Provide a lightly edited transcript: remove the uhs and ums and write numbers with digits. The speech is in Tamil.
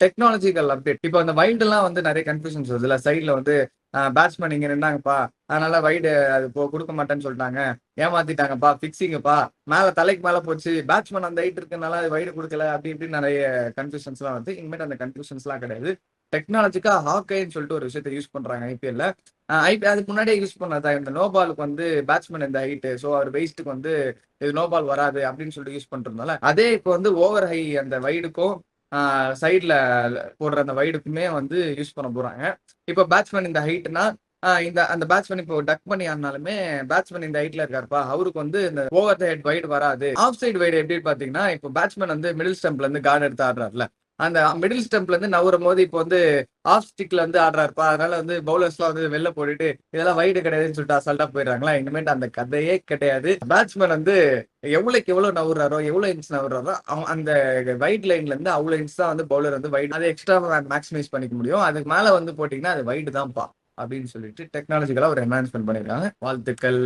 Technological update. இப்ப அந்த வைடுலாம் வந்து நெறைய கன்ஃப்யூஷன்ஸ் வருதுல்ல. சைடுல வந்து பேட்ஸ்மேன் இங்க நின்னாங்கப்பா. அதனால வைடு அது குடுக்க மாட்டேன்னு சொல்ட்டாங்க. ஏமாத்திட்டாங்கப்பா. ஃபிக்ஸிங்கப்பா. மேல தலைக்கு மேல போச்சு. பேட்ஸ்மேன் அந்த ஹைட் இருக்கனால அது வைடு குடுக்கல. அப்படி இப்படின்னு நெறைய கன்ஃப்யூஷன்ஸ்லாம் வருது. இனிமேட்டு அந்த கன்ஃப்யூஷன்ஸ்லாம் கிடையாது. டெக்னாலஜிக்கா ஹாக்கைன்னு சொல்லிட்டு ஒரு விஷயத்த யூஸ் பண்றாங்க ஐபிஎல்ல. அதுக்கு முன்னாடியே யூஸ் பண்ணதா இந்த நோ பாலுக்கு வந்து பேட்ஸ்மேன் இந்த ஹைட். சோ அவர் வெயிஸ்ட்க்கு வந்து இது நோ பால் வராது அப்படின்னு சொல்லிட்டு யூஸ் பண்றதுனால, அதே இப்போ வந்து ஓவர் ஹை அந்த வைடுக்கும் சைட்ல போடுற அந்த வைடுக்குமே வந்து யூஸ் பண்ண போறாங்க. இப்போ பேட்ஸ்மேன் இந்த ஹைட்னா இந்த அந்த பேட்ஸ்மேன் இப்போ டக் பண்ணி ஆடினாலுமே பேட்ஸ்மேன் இந்த ஹைட்ல இருக்காருப்பா அவருக்கு வந்து இந்த ஓவர் த ஹெட் வைடு வராது. ஆஃப் சைடு வைடு எப்படி பாத்தீங்கன்னா இப்போ பேட்ஸ்மேன் வந்து மிடில் ஸ்டம்ப்ல இருந்து கார்டு எடுத்து ஆடுறாருல அந்த மிடில் ஸ்டம்ப்ல இருந்து நவுறும் போது இப்போ வந்து ஆஃப் ஸ்டிக்ல வந்து ஆடுறாருப்பா அதனால வந்து பவுலர்ஸ்லாம் வந்து வெளில போட்டுட்டு இதெல்லாம் வைடு கிடையாதுன்னு சொல்லிட்டு அசால்ட்டா போயிடுறாங்களா. இனிமேட்டு அந்த கதையே கிடையாது. பேட்ஸ்மேன் வந்து எவ்வளவுக்கு எவ்வளவு நவுறாரோ எவ்வளவு இன்ச் நவுறாரோ அந்த வைட் லைன்ல இருந்து அவ்வளவு இன்ச் தான் வந்து பவுலர் வந்து வைட் அதை எக்ஸ்ட்ரா மேக்ஸிமைஸ் பண்ணிக்க முடியும். அதுக்கு மேல வந்து போட்டீங்கன்னா அது வைடு தான்ப்பா அப்படின்னு சொல்லிட்டு டெக்னாலஜிக்கலா ஒரு என்ஹான்ஸ்மெண்ட் பண்ணிருக்காங்க. வாழ்த்துக்கள்.